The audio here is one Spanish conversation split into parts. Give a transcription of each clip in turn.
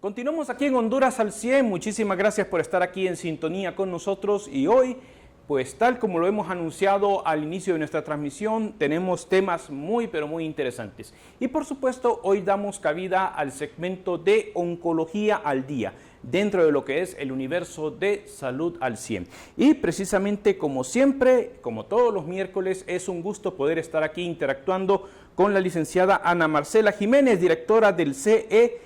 Continuamos aquí en Honduras al 100. Muchísimas gracias por estar aquí en sintonía con nosotros y hoy, pues tal como lo hemos anunciado al inicio de nuestra transmisión, tenemos temas muy pero muy interesantes. Y por supuesto, hoy damos cabida al segmento de Oncología al Día, dentro de lo que es el universo de Salud al 100. Y precisamente como siempre, como todos los miércoles, es un gusto poder estar aquí interactuando con la licenciada Ana Marcela Jiménez, directora del CEPPT,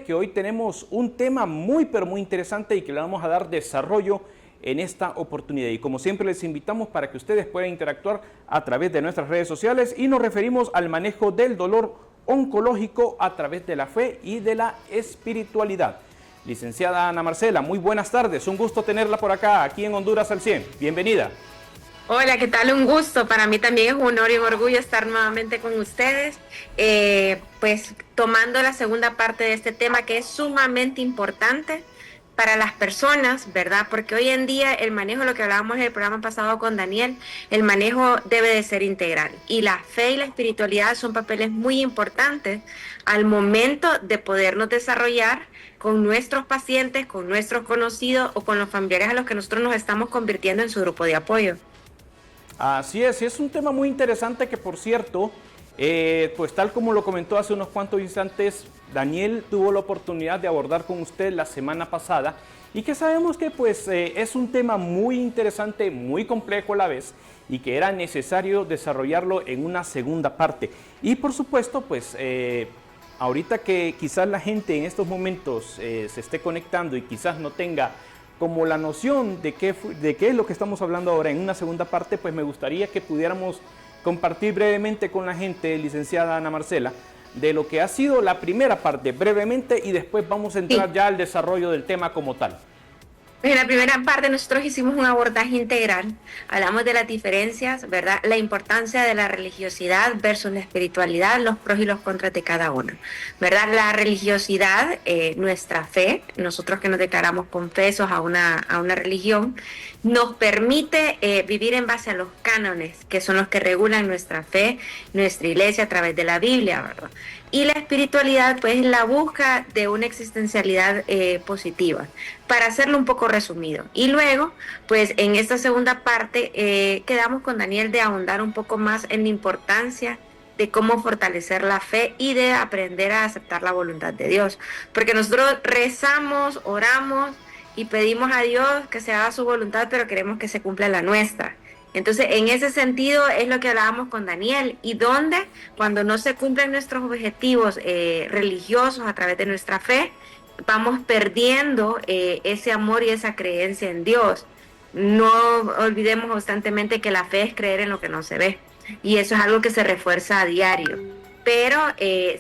que hoy tenemos un tema muy pero muy interesante y que le vamos a dar desarrollo en esta oportunidad. Y como siempre les invitamos para que ustedes puedan interactuar a través de nuestras redes sociales y nos referimos al manejo del dolor oncológico a través de la fe y de la espiritualidad. Licenciada Ana Marcela, muy buenas tardes, un gusto tenerla por acá, aquí en Honduras al 100. Bienvenida. Hola, ¿qué tal? Un gusto. Para mí también es un honor y un orgullo estar nuevamente con ustedes, pues tomando la segunda parte de este tema que es sumamente importante para las personas, ¿verdad? Porque hoy en día el manejo, lo que hablábamos en el programa pasado con Daniel, el manejo debe de ser integral. Y la fe y la espiritualidad son papeles muy importantes al momento de podernos desarrollar con nuestros pacientes, con nuestros conocidos o con los familiares a los que nosotros nos estamos convirtiendo en su grupo de apoyo. Así es un tema muy interesante que, por cierto, pues tal como lo comentó hace unos cuantos instantes, Daniel tuvo la oportunidad de abordar con usted la semana pasada y que sabemos que pues es un tema muy interesante, muy complejo a la vez y que era necesario desarrollarlo en una segunda parte. Y por supuesto, pues ahorita que quizás la gente en estos momentos se esté conectando y quizás no tenga como la noción de qué es lo que estamos hablando ahora en una segunda parte, pues me gustaría que pudiéramos compartir brevemente con la gente, licenciada Ana Marcela, de lo que ha sido la primera parte, brevemente, y después vamos a entrar ya al desarrollo del tema como tal. En la primera parte nosotros hicimos un abordaje integral, hablamos de las diferencias, ¿verdad? La importancia de la religiosidad versus la espiritualidad, los pros y los contras de cada una, ¿verdad? La religiosidad, nuestra fe, nosotros que nos declaramos confesos a una religión, nos permite vivir en base a los cánones, que son los que regulan nuestra fe, nuestra iglesia a través de la Biblia, ¿verdad? Y la espiritualidad, pues, es la búsqueda de una existencialidad positiva, para hacerlo un poco resumido. Y luego, pues, en esta segunda parte, quedamos con Daniel de ahondar un poco más en la importancia de cómo fortalecer la fe y de aprender a aceptar la voluntad de Dios. Porque nosotros rezamos, oramos y pedimos a Dios que se haga su voluntad, pero queremos que se cumpla la nuestra. Entonces, en ese sentido es lo que hablábamos con Daniel, y donde cuando no se cumplen nuestros objetivos religiosos a través de nuestra fe, vamos perdiendo ese amor y esa creencia en Dios. No olvidemos constantemente que la fe es creer en lo que no se ve, y eso es algo que se refuerza a diario, pero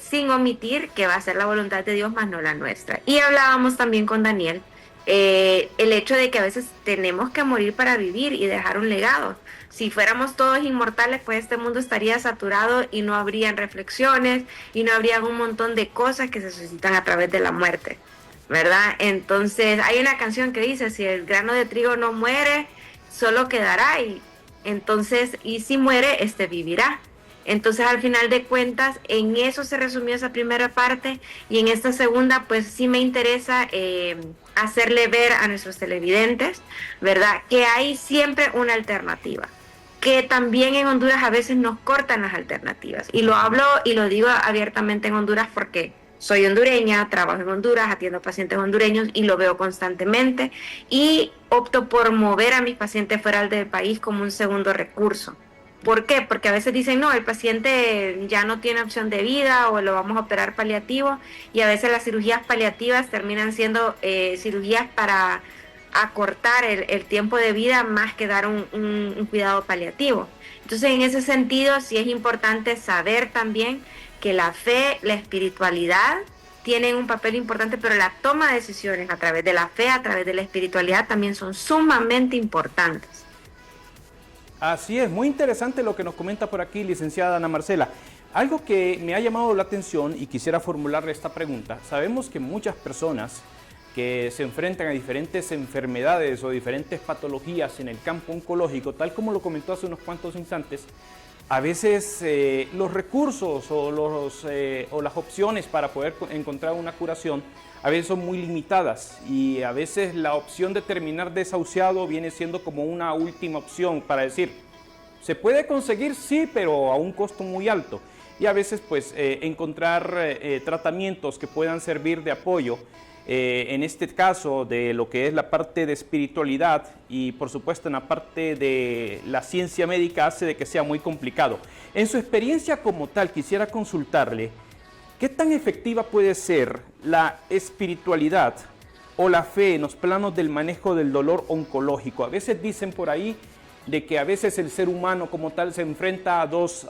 sin omitir que va a ser la voluntad de Dios más no la nuestra. Y hablábamos también con Daniel el hecho de que a veces tenemos que morir para vivir y dejar un legado. Si fuéramos todos inmortales, pues este mundo estaría saturado y no habrían reflexiones y no habría un montón de cosas que se suscitan a través de la muerte, ¿verdad? Entonces hay una canción que dice: si el grano de trigo no muere, solo quedará, y entonces, y si muere, vivirá. Entonces, al final de cuentas, en eso se resumió esa primera parte, y en esta segunda, pues sí me interesa hacerle ver a nuestros televidentes, ¿verdad?, que hay siempre una alternativa, que también en Honduras a veces nos cortan las alternativas. Y lo hablo y lo digo abiertamente en Honduras porque soy hondureña, trabajo en Honduras, atiendo pacientes hondureños y lo veo constantemente, y opto por mover a mis pacientes fuera del país como un segundo recurso. ¿Por qué? Porque a veces dicen, no, el paciente ya no tiene opción de vida o lo vamos a operar paliativo, y a veces las cirugías paliativas terminan siendo cirugías para acortar el tiempo de vida más que dar un cuidado paliativo. Entonces, en ese sentido, sí es importante saber también que la fe, la espiritualidad tienen un papel importante, pero la toma de decisiones a través de la fe, a través de la espiritualidad, también son sumamente importantes. Así es, muy interesante lo que nos comenta por aquí, licenciada Ana Marcela. Algo que me ha llamado la atención y quisiera formularle esta pregunta. Sabemos que muchas personas que se enfrentan a diferentes enfermedades o diferentes patologías en el campo oncológico, tal como lo comentó hace unos cuantos instantes, a veces los recursos o las opciones para poder encontrar una curación a veces son muy limitadas, y a veces la opción de terminar desahuciado viene siendo como una última opción para decir, se puede conseguir, sí, pero a un costo muy alto. Y a veces pues encontrar tratamientos que puedan servir de apoyo, en este caso de lo que es la parte de espiritualidad y por supuesto en la parte de la ciencia médica, hace de que sea muy complicado. En su experiencia como tal, quisiera consultarle, ¿qué tan efectiva puede ser la espiritualidad o la fe en los planos del manejo del dolor oncológico? A veces dicen por ahí de que a veces el ser humano como tal se enfrenta a dos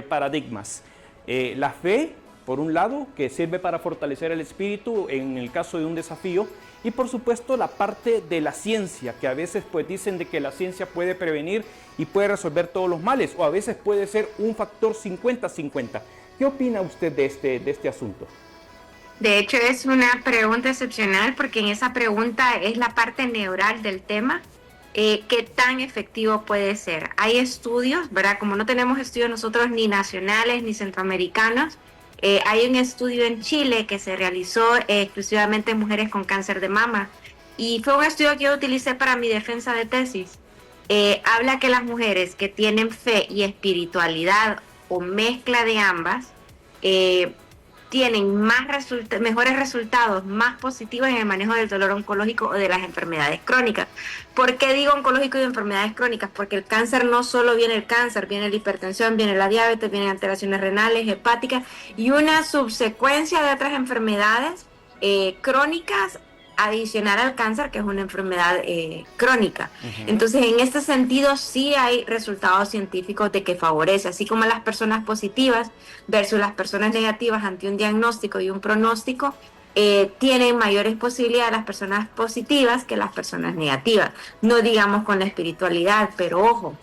paradigmas. La fe, por un lado, que sirve para fortalecer el espíritu en el caso de un desafío, y por supuesto la parte de la ciencia, que a veces pues dicen de que la ciencia puede prevenir y puede resolver todos los males, o a veces puede ser un factor 50-50. ¿Qué opina usted de este asunto? De hecho, es una pregunta excepcional, porque en esa pregunta es la parte neural del tema. ¿Qué tan efectivo puede ser? Hay estudios, ¿verdad? Como no tenemos estudios nosotros ni nacionales ni centroamericanos, hay un estudio en Chile que se realizó exclusivamente en mujeres con cáncer de mama, y fue un estudio que yo utilicé para mi defensa de tesis. Habla que las mujeres que tienen fe y espiritualidad o mezcla de ambas tienen mejores resultados, más positivos en el manejo del dolor oncológico o de las enfermedades crónicas. ¿Por qué digo oncológico y enfermedades crónicas? Porque el cáncer no solo viene el cáncer, viene la hipertensión, viene la diabetes, vienen alteraciones renales, hepáticas y una subsecuencia de otras enfermedades crónicas adicional al cáncer, que es una enfermedad crónica. Entonces, en este sentido, sí hay resultados científicos de que favorece, así como las personas positivas versus las personas negativas ante un diagnóstico y un pronóstico, tienen mayores posibilidades las personas positivas que las personas negativas. No digamos con la espiritualidad, pero ojo,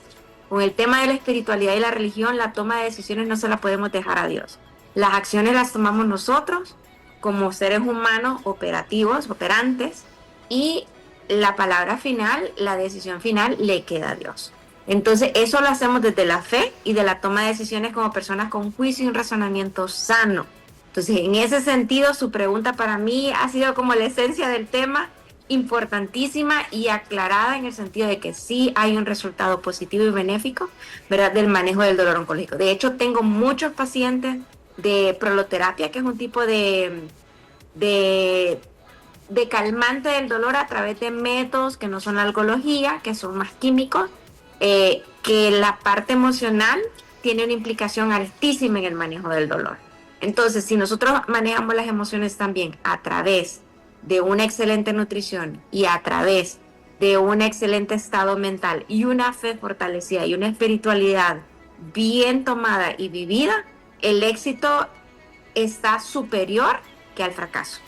con el tema de la espiritualidad y la religión, la toma de decisiones no se la podemos dejar a Dios. Las acciones las tomamos nosotros, como seres humanos operativos, operantes, y la palabra final, la decisión final, le queda a Dios. Entonces, eso lo hacemos desde la fe y de la toma de decisiones como personas con juicio y un razonamiento sano. Entonces, en ese sentido, su pregunta para mí ha sido como la esencia del tema, importantísima y aclarada en el sentido de que sí hay un resultado positivo y benéfico, ¿verdad?, del manejo del dolor oncológico. De hecho, tengo muchos pacientes de proloterapia, que es un tipo de calmante del dolor a través de métodos que no son la algología, que son más químicos, que la parte emocional tiene una implicación altísima en el manejo del dolor. Entonces, si nosotros manejamos las emociones también a través de una excelente nutrición y a través de un excelente estado mental y una fe fortalecida y una espiritualidad bien tomada y vivida, el éxito está superior que al fracaso.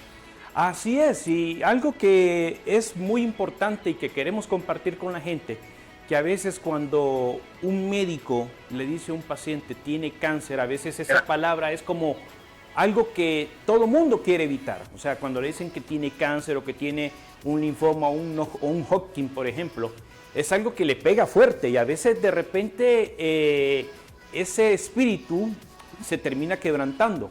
Así es, y algo que es muy importante y que queremos compartir con la gente, que a veces cuando un médico le dice a un paciente tiene cáncer, a veces esa palabra es como algo que todo mundo quiere evitar. O sea, cuando le dicen que tiene cáncer o que tiene un linfoma o un Hodgkin, por ejemplo, es algo que le pega fuerte, y a veces de repente ese espíritu se termina quebrantando.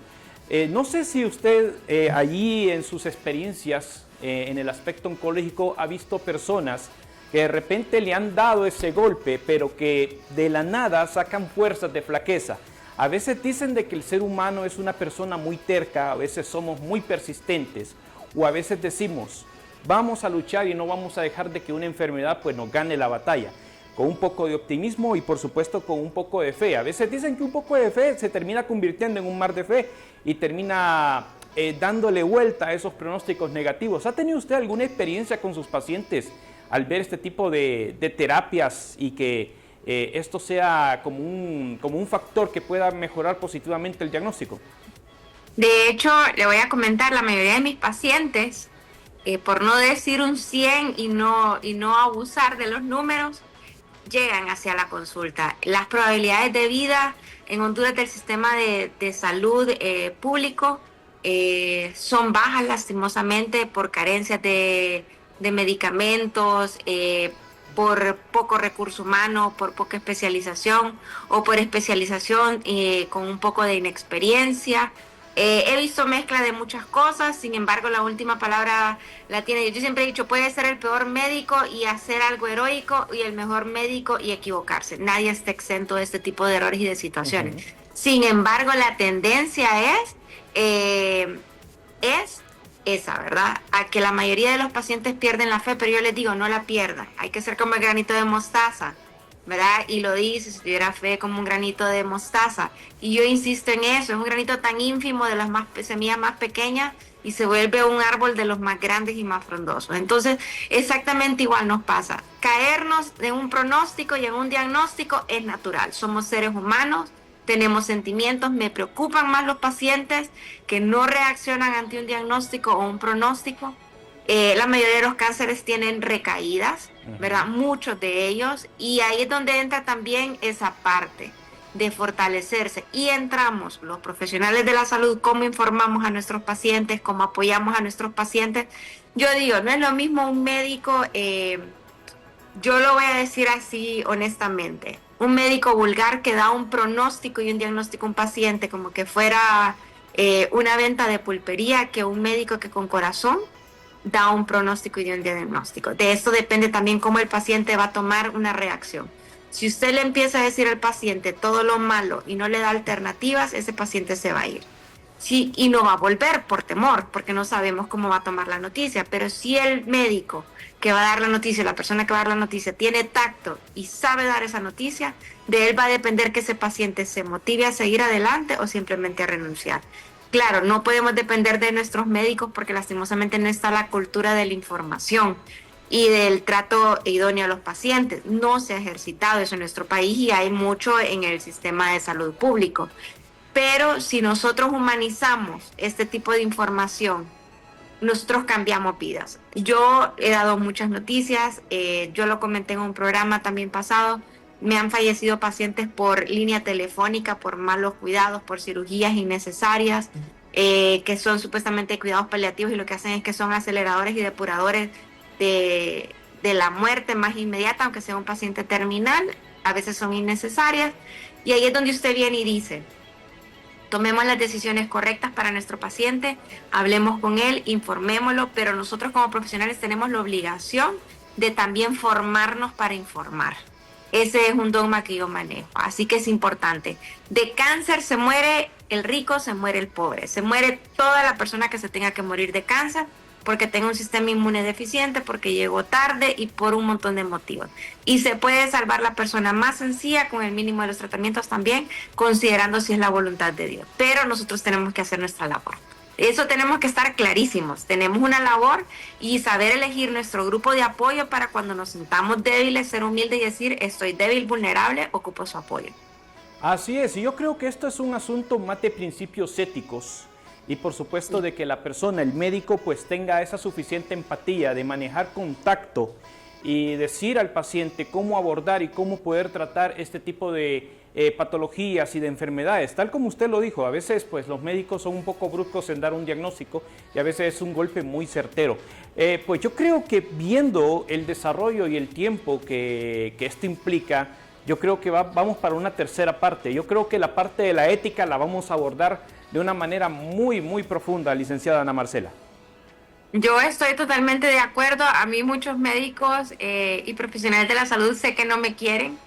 No sé si usted allí en sus experiencias en el aspecto oncológico ha visto personas que de repente le han dado ese golpe, pero que de la nada sacan fuerzas de flaqueza. A veces dicen de que el ser humano es una persona muy terca, a veces somos muy persistentes, o a veces decimos, vamos a luchar y no vamos a dejar de que una enfermedad pues nos gane la batalla. Con un poco de optimismo y por supuesto con un poco de fe. A veces dicen que un poco de fe se termina convirtiendo en un mar de fe y termina dándole vuelta a esos pronósticos negativos. ¿Ha tenido usted alguna experiencia con sus pacientes al ver este tipo de terapias y que esto sea como un factor que pueda mejorar positivamente el diagnóstico? De hecho, le voy a comentar, la mayoría de mis pacientes, por no decir un 100 y no abusar de los números, llegan hacia la consulta. Las probabilidades de vida en Honduras del sistema de salud público son bajas, lastimosamente, por carencias de medicamentos, por poco recurso humano, por poca especialización o por especialización con un poco de inexperiencia. He visto mezcla de muchas cosas, sin embargo la última palabra la tiene. Yo siempre he dicho, puede ser el peor médico y hacer algo heroico y el mejor médico y equivocarse. Nadie está exento de este tipo de errores y de situaciones. Sin embargo, la tendencia es esa, ¿verdad? A que la mayoría de los pacientes pierden la fe, pero yo les digo, no la pierdan. Hay que ser como el granito de mostaza, ¿verdad? Y lo dice, si tuviera fe como un granito de mostaza. Y yo insisto en eso, es un granito tan ínfimo de las semillas más pequeñas y se vuelve un árbol de los más grandes y más frondosos. Entonces, exactamente igual nos pasa. Caernos en un pronóstico y en un diagnóstico es natural. Somos seres humanos, tenemos sentimientos, me preocupan más los pacientes que no reaccionan ante un diagnóstico o un pronóstico. La mayoría de los cánceres tienen recaídas, ¿verdad? Muchos de ellos, y ahí es donde entra también esa parte de fortalecerse. Y entramos los profesionales de la salud, cómo informamos a nuestros pacientes, cómo apoyamos a nuestros pacientes. Yo digo, no es lo mismo un médico, yo lo voy a decir así honestamente, un médico vulgar que da un pronóstico y un diagnóstico a un paciente como que fuera una venta de pulpería, que un médico que con corazón da un pronóstico y un diagnóstico. De esto depende también cómo el paciente va a tomar una reacción. Si usted le empieza a decir al paciente todo lo malo y no le da alternativas, ese paciente se va a ir. Sí, y no va a volver por temor, porque no sabemos cómo va a tomar la noticia. Pero si el médico que va a dar la noticia, la persona que va a dar la noticia, tiene tacto y sabe dar esa noticia, de él va a depender que ese paciente se motive a seguir adelante o simplemente a renunciar. Claro, no podemos depender de nuestros médicos porque lastimosamente no está la cultura de la información y del trato idóneo a los pacientes. No se ha ejercitado eso en nuestro país y hay mucho en el sistema de salud público. Pero si nosotros humanizamos este tipo de información, nosotros cambiamos vidas. Yo he dado muchas noticias, yo lo comenté en un programa también pasado, me han fallecido pacientes por línea telefónica, por malos cuidados, por cirugías innecesarias, que son supuestamente cuidados paliativos y lo que hacen es que son aceleradores y depuradores de la muerte más inmediata, aunque sea un paciente terminal, a veces son innecesarias. Y ahí es donde usted viene y dice, tomemos las decisiones correctas para nuestro paciente, hablemos con él, informémoslo, pero nosotros como profesionales tenemos la obligación de también formarnos para informar. Ese es un dogma que yo manejo, así que es importante. De cáncer se muere el rico, se muere el pobre, se muere toda la persona que se tenga que morir de cáncer porque tenga un sistema inmune deficiente, porque llegó tarde y por un montón de motivos. Y se puede salvar la persona más sencilla con el mínimo de los tratamientos también, considerando si es la voluntad de Dios. Pero nosotros tenemos que hacer nuestra labor. Eso tenemos que estar clarísimos. Tenemos una labor y saber elegir nuestro grupo de apoyo para cuando nos sintamos débiles, ser humildes y decir, estoy débil, vulnerable, ocupo su apoyo. Así es, y yo creo que esto es un asunto más de principios éticos y por supuesto de que la persona, el médico, pues tenga esa suficiente empatía de manejar contacto y decir al paciente cómo abordar y cómo poder tratar este tipo de patologías y de enfermedades. Tal como usted lo dijo, a veces pues los médicos son un poco bruscos en dar un diagnóstico y a veces es un golpe muy certero. Pues yo creo que viendo el desarrollo y el tiempo que esto implica, yo creo que vamos para una tercera parte. Yo creo que la parte de la ética la vamos a abordar de una manera muy, muy profunda, licenciada Ana Marcela. Yo estoy totalmente de acuerdo. A mí muchos médicos y profesionales de la salud sé que no me quieren,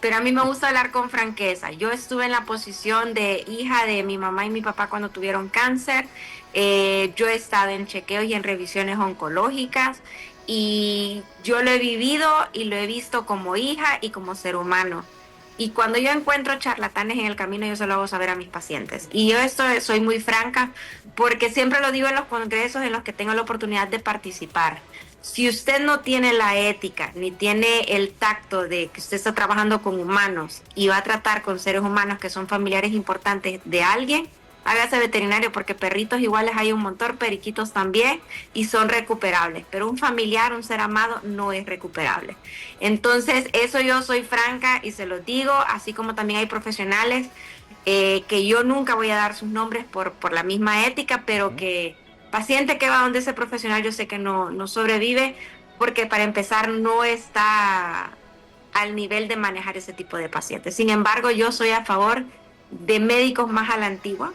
pero a mí me gusta hablar con franqueza. Yo estuve en la posición de hija de mi mamá y mi papá cuando tuvieron cáncer. Yo he estado en chequeos y en revisiones oncológicas y yo lo he vivido y lo he visto como hija y como ser humano. Y cuando yo encuentro charlatanes en el camino, yo se lo hago saber a mis pacientes. Y yo soy muy franca porque siempre lo digo en los congresos en los que tengo la oportunidad de participar. Si usted no tiene la ética ni tiene el tacto de que usted está trabajando con humanos y va a tratar con seres humanos que son familiares importantes de alguien, hágase veterinario porque perritos iguales hay un montón, periquitos también y son recuperables. Pero un familiar, un ser amado no es recuperable. Entonces eso yo soy franca y se lo digo, así como también hay profesionales que yo nunca voy a dar sus nombres por la misma ética, pero que paciente que va donde ese profesional yo sé que no sobrevive porque para empezar no está al nivel de manejar ese tipo de pacientes. Sin embargo, yo soy a favor de médicos más a la antigua,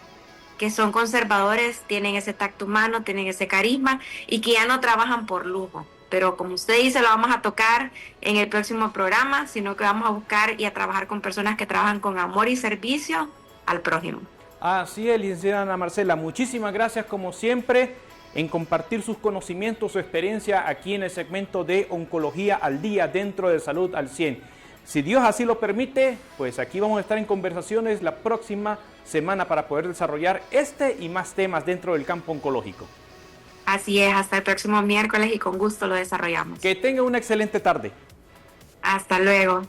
que son conservadores, tienen ese tacto humano, tienen ese carisma y que ya no trabajan por lujo. Pero como usted dice, lo vamos a tocar en el próximo programa, sino que vamos a buscar y a trabajar con personas que trabajan con amor y servicio al prójimo. Así es, licenciada Ana Marcela, muchísimas gracias como siempre en compartir sus conocimientos, su experiencia aquí en el segmento de Oncología al Día dentro de Salud al 100. Si Dios así lo permite, pues aquí vamos a estar en conversaciones la próxima semana para poder desarrollar este y más temas dentro del campo oncológico. Así es, hasta el próximo miércoles y con gusto lo desarrollamos. Que tenga una excelente tarde. Hasta luego.